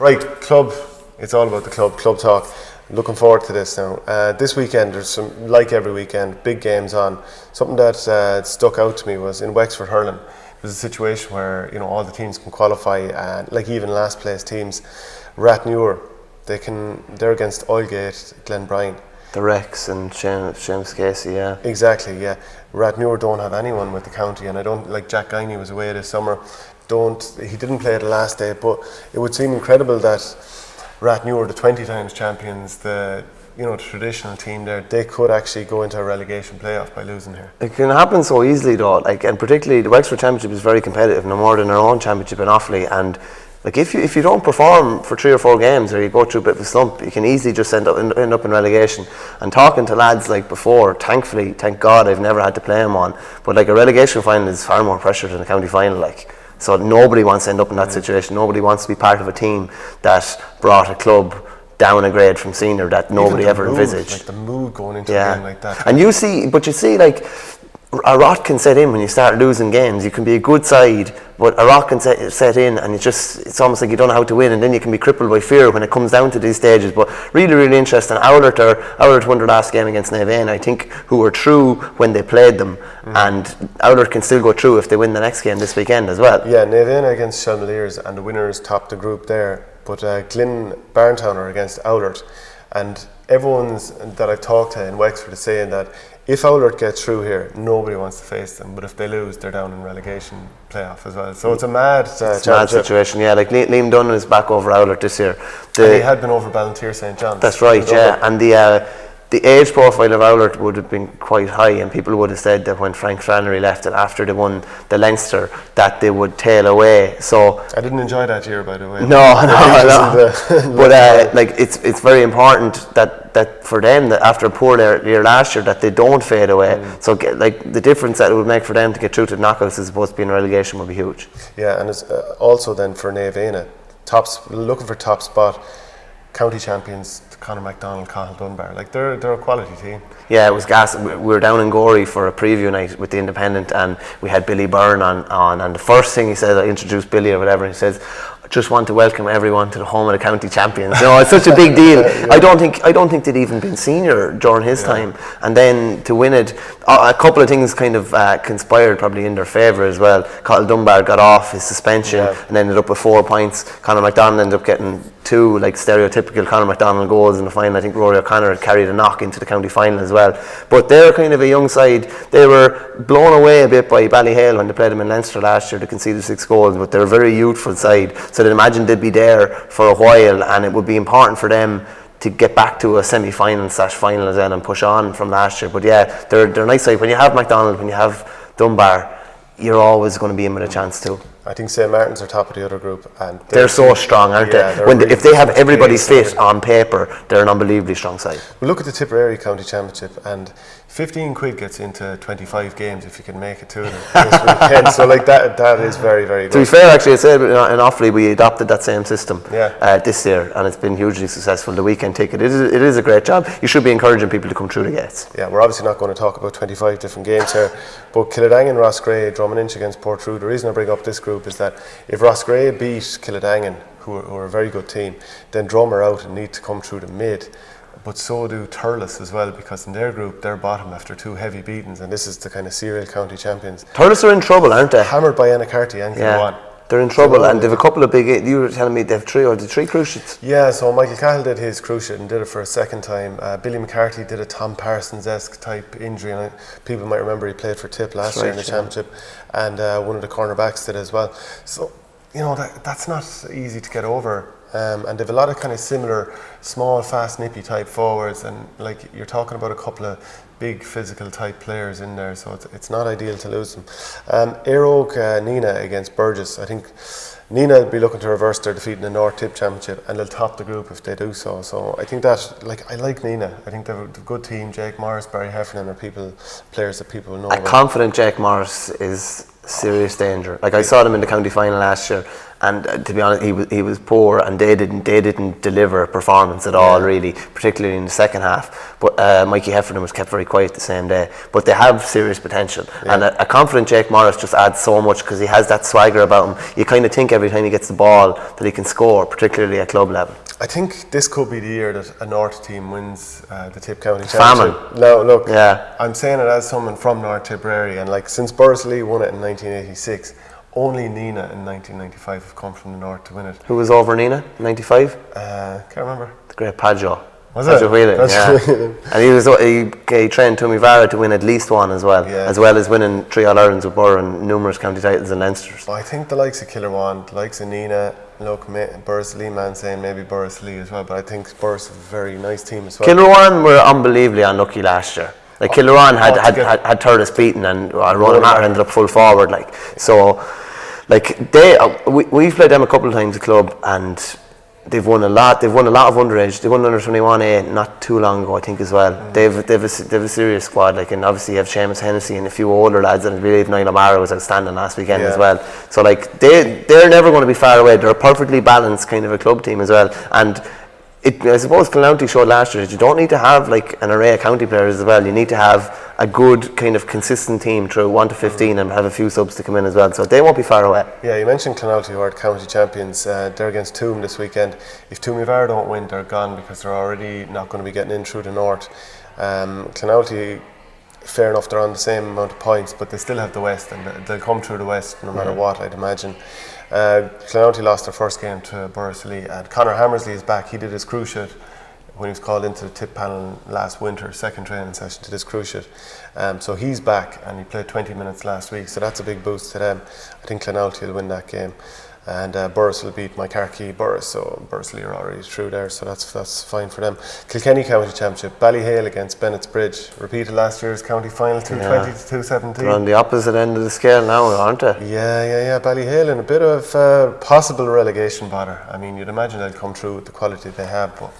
Right, club. It's all about the club talk. Looking forward to this now. This weekend, there's some, like every weekend, big games on. Something that stuck out to me was in Wexford hurling. It was a situation where all the teams can qualify, and like even last place teams, Rathnure, they're against Oulgate, Glenbrine. The Rex and Seamus Casey, yeah. Exactly, yeah. Rathnure don't have anyone with the county, and I don't like Jack Guiney was away this summer. He didn't play the last day, but it would seem incredible that Rathnure, the 20 times champions, the traditional team there, they could actually go into a relegation playoff by losing here. It can happen so easily though, and particularly the Wexford Championship is very competitive, no more than our own championship in Offaly, and if you don't perform for 3 or 4 games or you go through a bit of a slump, you can easily just end up in relegation. And talking to lads like before, thankfully, thank God I've never had to play them on, but like a relegation final is far more pressure than a county final, so nobody wants to end up in that situation. Nobody wants to be part of a team that brought a club down a grade from senior that nobody ever envisaged. Like the mood going into a game like that. And you see a rot can set in when you start losing games. You can be a good side, but a rot can set in, and it's almost like you don't know how to win, and then you can be crippled by fear when it comes down to these stages. But really, really interesting. Oulart won their last game against Navan, I think, who were through when they played them, and Oulart can still go through if they win the next game this weekend as well. Yeah, Navan against Shelmaliers, and the winners topped the group there. But Glyn Barntown are against Oulart, and everyone's that I've talked to in Wexford is saying that if Oulart gets through here, nobody wants to face them. But if they lose, they're down in relegation playoff as well. So it's a mad situation. Yeah, like Liam Dunn is back over Oulart this year. And he had been over Ballantyre St. John's. That's right, yeah. And the age profile of Oulart would have been quite high, and people would have said that when Frank Flannery left it after they won the Leinster, that they would tail away. So I didn't enjoy that year, by the way. No. But it's very important that for them, that after a poor year last year, that they don't fade away. So the difference that it would make for them to get through to the knockouts as opposed to being in relegation would be huge. Yeah, and it's also then for Navan, looking for top spot, county champions, Conor MacDonald, Cathal Dunbar, they're a quality team. Yeah, it was gas. We were down in Gorey for a preview night with the Independent, and we had Billy Byrne on, and the first thing he said, I introduced Billy or whatever, and he says, just want to welcome everyone to the home of the county champions. It's such a big deal. Yeah. I don't think they'd even been senior during his time, and then to win it, a couple of things kind of conspired probably in their favour as well. Cathal Dunbar got off his suspension and ended up with 4 points. Conor MacDonald ended up getting 2 stereotypical Conor MacDonald goals in the final. I think Rory O'Connor had carried a knock into the county final as well. But they're kind of a young side. They were blown away a bit by Ballyhale when they played them in Leinster last year. They conceded 6 goals, but they're a very youthful side. So I'd imagine they'd be there for a while, and it would be important for them to get back to a semi-final/final then and push on from last year. But yeah, they're a nice side. When you have MacDonald, when you have Dunbar, you're always going to be in with a chance too. I think St. Martin's are top of the other group, and they're so strong, aren't they? If they have everybody fit on paper, they're an unbelievably strong side. We look at the Tipperary County Championship, and 15 quid gets into 25 games if you can make it to them this weekend. So that is very, very good. To be fair, actually, I said in Offaly we adopted that same system this year, and it's been hugely successful. The weekend ticket, it is a great job. You should be encouraging people to come through the gates. Yeah, we're obviously not going to talk about 25 different games here, but Killadangan, Roscrea, Drummond against Portrude. The reason I bring up this group is that if Roscrea beat Killadangan, who are a very good team, then Drum are out and need to come through the mid. But so do Thurles as well, because in their group they're bottom after 2 heavy beatings, and this is the kind of serial county champions. Thurles are in trouble, aren't they? Hammered by Anacarty and Kilwan. They're in trouble, and they've a couple of big. You were telling me they have 3 cruciates. Yeah, so Michael Cahill did his cruciate and did it for a second time. Billy McCarthy did a Tom Parsons-esque type injury, and people might remember he played for Tip last year in the championship, and one of the cornerbacks did as well. So that's not easy to get over. And they've a lot of kind of similar small, fast, nippy type forwards, and you're talking about a couple of big physical type players in there, so it's not ideal to lose them. Air Nina against Burgess. I think Nina will be looking to reverse their defeat in the North Tip Championship, and they'll top the group if they do so. So I think that, I like Nina. I think they're a good team. Jake Morris, Barry Heffernan are players that people know. A confident Jake Morris is serious danger. I saw them in the county final last year, and to be honest, he was poor, and they didn't deliver a performance at all, really, particularly in the second half. But Mikey Heffernan was kept very quiet the same day. But they have serious potential, and a confident Jake Morris just adds so much because he has that swagger about him. You kind of think every time he gets the ball that he can score, particularly at club level. I think this could be the year that a North team wins the Tip County Championship. Famine. No, look, I'm saying it as someone from North Tipperary, and like since Borrisley won it in 1986, only Nina in 1995 have come from the North to win it. Who was over Nina? 95? Can't remember. The great Padjo. Was it? Whelan, and he trained Tumivara to win at least one as well as winning 3 All-Irelands with Borough and numerous county titles and Leinsters. I think the likes of Killerwan, the likes of Nina, look, Borrisley, man saying maybe Borrisley as well, but I think Borris is a very nice team as well. Killerwan were unbelievably unlucky last year. Like Killerwan had Thurles beaten, and Ronan Matter ended up full forward. Like so, like we've played them a couple of times at club, and they've won a lot. They've won a lot of underage. They won under 21A not too long ago, I think, as well. They've a serious squad. Like, and obviously you have Seamus Hennessy and a few older lads, and I believe Niall O'Mara was outstanding last weekend as well. So like they're never going to be far away. They're a perfectly balanced kind of a club team as well, and. I suppose Clonouty showed last year that you don't need to have like an array of county players as well. You need to have a good kind of consistent team through 1 to 15 and have a few subs to come in as well. So they won't be far away. Yeah, you mentioned Clonouty, who are county champions. They're against Toom this weekend. If Tumivara don't win, they're gone because they're already not going to be getting in through the North. Clonouty, fair enough, they're on the same amount of points, but they still have the West, and they'll come through the West no matter what, I'd imagine. Clonouty lost their first game to Borrisley, and Conor Hammersley is back. He did his cruciate when he was called into the Tip panel last winter, second training session, did his cruciate. So he's back, and he played 20 minutes last week, so that's a big boost to them. I think Clonouty will win that game. And Borris will beat Mycarkey Borris, so Borrisley are already through there, so that's fine for them. Kilkenny County Championship, Ballyhale against Bennett's Bridge, repeated last year's county final, 220 to 217. They're on the opposite end of the scale now, aren't they? Yeah. Ballyhale in a bit of possible relegation bother. I mean, you'd imagine they'll come through with the quality they have, but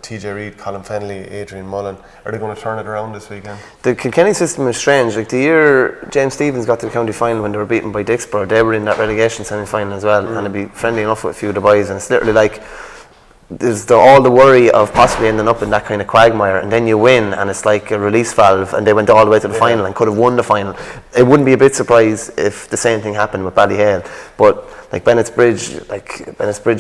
TJ Reid, Colin Fennelly, Adrian Mullen, are they going to turn it around this weekend? The Kilkenny system is strange. Like the year James Stephens got to the county final when they were beaten by Dixborough, they were in that relegation semi-final as well, and they'd be friendly enough with a few of the boys, and it's literally like there's all the worry of possibly ending up in that kind of quagmire, and then you win and it's like a release valve, and they went all the way to the final and could have won the final. It wouldn't be a bit surprised if the same thing happened with Ballyhale, but like Bennett's Bridge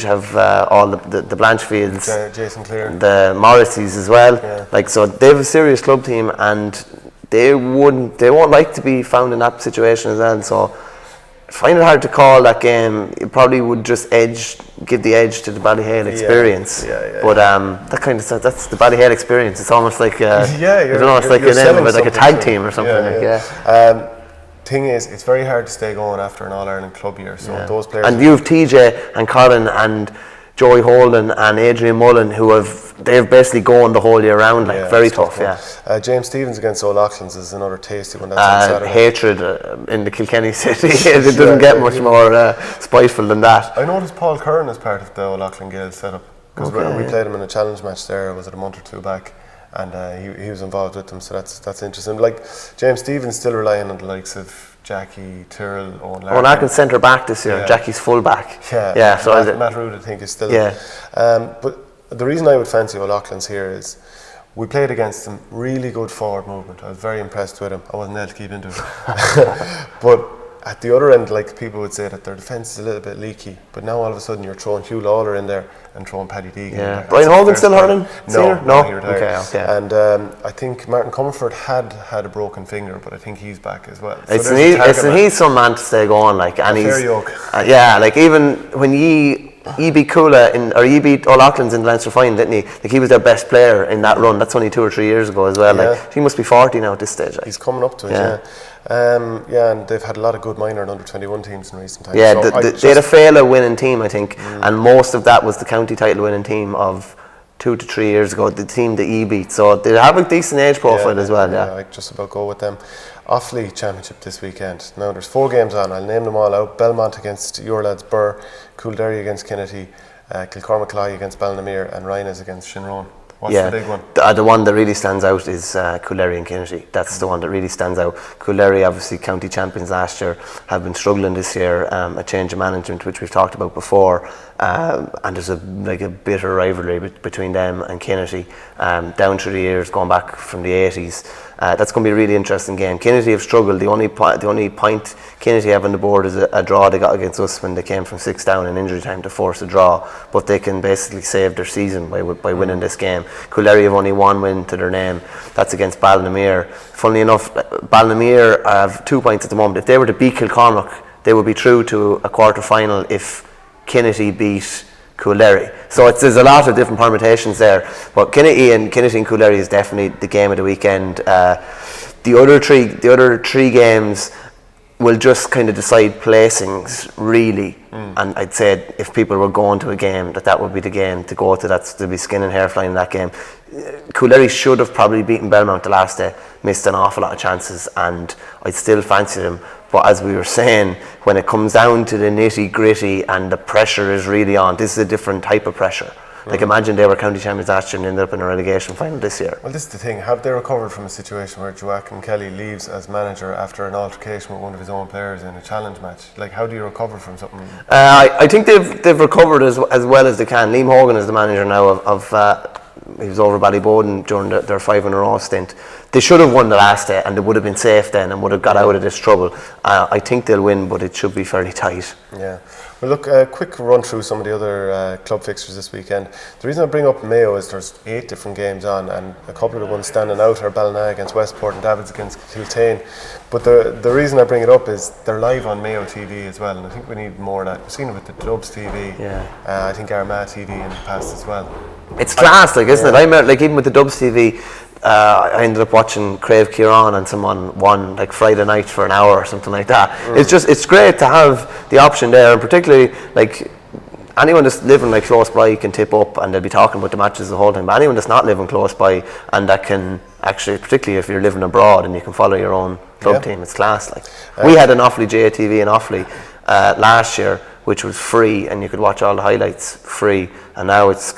have all the Blanchfields, Jason Clear, the Morrisseys as well. Like, so they have a serious club team, and they won't like to be found in that situation as well. So I find it hard to call that game. It probably would just give the edge to the Ballyhale experience. But that kind of stuff, that's the Ballyhale experience. It's almost like I don't know, it's like like a tag team or something. Thing is, it's very hard to stay going after an All-Ireland club year. So those players, and you have TJ and Colin and Joey Holden and Adrian Mullen, they've basically gone the whole year round, like very tough. James Stephens against O'Loughlin's is another tasty one. That's on Saturday. Hatred in the Kilkenny city. It doesn't get much more spiteful than that. I noticed Paul Curran is part of the Oulart Gael setup, because we played him in a challenge match there. Was it a month or two back? And he was involved with them, so that's interesting. Like James Stephens still relying on the likes of Jackie, Tyrrell, Owen Larkin. Owen Larkin's centre back this year. Jackie's full back. So Matt Root, I think, is still. But the reason I would fancy O'Loughlin's here is we played against them. Really good forward movement. I was very impressed with him. I wasn't able to keep into it, but at the other end, like, people would say that their defence is a little bit leaky, but now all of a sudden you're throwing Hugh Lawler in there and throwing Paddy Deegan in there. Brian Hogan still hurting? No, he retired. Okay. And I think Martin Comerford had a broken finger, but I think he's back as well. So he's some man to stay going, like, and he's yoke. Like, even when he beat Coola he beat O'Loughlin's in the Leinster final, didn't he? Like, he was their best player in that run. That's only 2 or 3 years ago as well. Like, he must be 40 now at this stage. Like. He's coming up to it. And they've had a lot of good minor and under 21 teams in recent times. They had a failure winning team, I think, and most of that was the county title winning team of 2 to 3 years ago, the team that he beat. So they have a decent age profile as well. I'd just about go with them. Offaly Championship this weekend. Now there's 4 games on. I'll name them all out. Belmont against your lads Burr, Coolderry against Kinnity, Kilcormac against Ballinamere, and Rhinas against Shinrone. What's the big one? The one that really stands out is Coolary and Kennedy. That's the one that really stands out. Coolary, obviously county champions last year, have been struggling this year. A change of management, which we've talked about before, and there's a bitter rivalry between them and Kennedy, down through the years, going back from the 80s. That's going to be a really interesting game. Kennedy have struggled. The only point Kennedy have on the board is a draw they got against us when they came from 6 down in injury time to force a draw. But they can basically save their season by winning this game. Coolary have only 1 win to their name. That's against Ballinamere. Funnily enough, Ballinamere have 2 points at the moment. If they were to beat Kilcormac, they would be through to a quarter final if Kennedy beat Coolary. So there's a lot of different permutations there. But Kennedy and Coolary is definitely the game of the weekend. The other three games will just kind of decide placings, really. And I'd say if people were going to a game, that would be the game to go to. There'll be skin and hair flying in that game. Coolary should have probably beaten Belmont the last day, missed an awful lot of chances, and I'd still fancy them. But as we were saying, when it comes down to the nitty gritty and the pressure is really on, this is a different type of pressure. Like imagine they were county champions last year and ended up in a relegation final this year. Well, this is the thing. Have they recovered from a situation where Joachim Kelly leaves as manager after an altercation with one of his own players in a challenge match? Like, how do you recover from something? I think they've recovered as well as they can. Liam Hogan is the manager now of he was over Ballyboden during their 5 in a row stint. They should have won the last day and they would have been safe then and would have got out of this trouble. I think they'll win, but it should be fairly tight. Yeah. Well, look, a quick run through some of the other club fixtures this weekend. The reason I bring up Mayo is there's 8 different games on, and a couple of the ones standing out are Ballina against Westport and Davids against Kiltane. But the reason I bring it up is they're live on Mayo TV as well, and I think we need more of that. We've seen it with the Dubs TV. Yeah. I think Armagh TV in the past as well. It's class, isn't it? I remember, even with the Dubs TV, I ended up watching Crave Kieran and someone won Friday night for an hour or something like that. It's great to have the option there, and particularly anyone that's living close by can tip up and they'll be talking about the matches the whole time. But anyone that's not living close by and that can actually, particularly if you're living abroad and you can follow your own club team, it's class. We had an Offaly JTV in Offaly last year, which was free, and you could watch all the highlights free. And now it's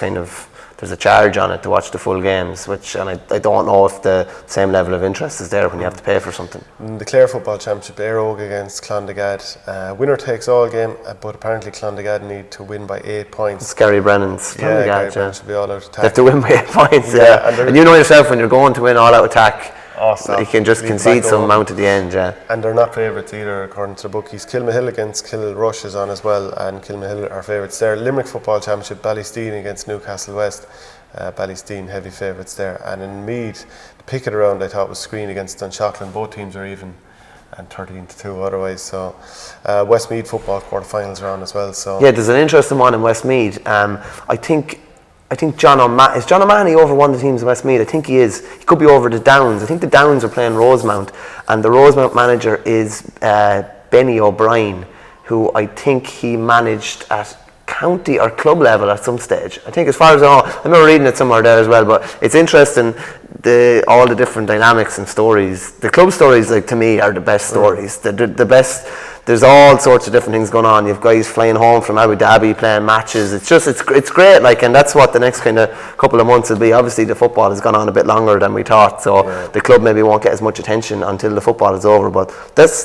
there's a charge on it to watch the full games, and I don't know if the same level of interest is there when you have to pay for something. The Clare Football Championship, Airog against Clondegad. Winner takes all game, but apparently Clondegad need to win by 8 points. It's Gary Brennan's Clondegad. Gary Brennan should be all out attack. They have to win by 8 points, and you know yourself, when you're going to win all out attack, you can just concede some amount at the end, And they're not favourites either, according to the bookies. Kilmahill against Kilrush is on as well, and Kilmahill are favourites there. Limerick Football Championship, Ballysteen against Newcastle West. Ballysteen heavy favourites there. And in Meath, the pick of the round I thought was Screen against Dunshaughlin. Both teams are even, and 13-2 otherwise. So Westmeath football quarterfinals are on as well. So yeah, there's an interesting one in Westmeath. I think John O'Mahony over one of the teams in Westmeath? I think he is. He could be over the Downs. I think the Downs are playing Rosemount, and the Rosemount manager is Benny O'Brien, who I think he managed at county or club level at some stage. I think, as far as I know, I remember reading it somewhere there as well. But it's interesting, all the different dynamics and stories. The club stories, to me, are the best stories. The best. There's all sorts of different things going on. You have guys flying home from Abu Dhabi playing matches. It's great, and that's what the next couple of months will be. Obviously, the football has gone on a bit longer than we thought, so the club maybe won't get as much attention until the football is over. But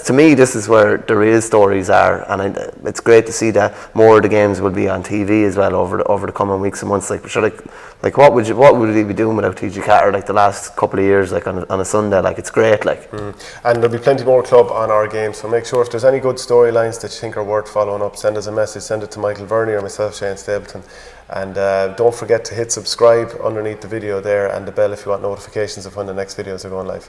to me, this is where the real stories are, and it's great to see that more of the games will be on TV as well over the coming weeks and months. What would we be doing without TG Carter the last couple of years, on a Sunday? It's great, And there'll be plenty more club on OurGame, so make sure if there's any good storylines that you think are worth following up, send us a message, send it to Michael Verney or myself, Shane Stapleton, and don't forget to hit subscribe underneath the video there, and the bell if you want notifications of when the next videos are going live.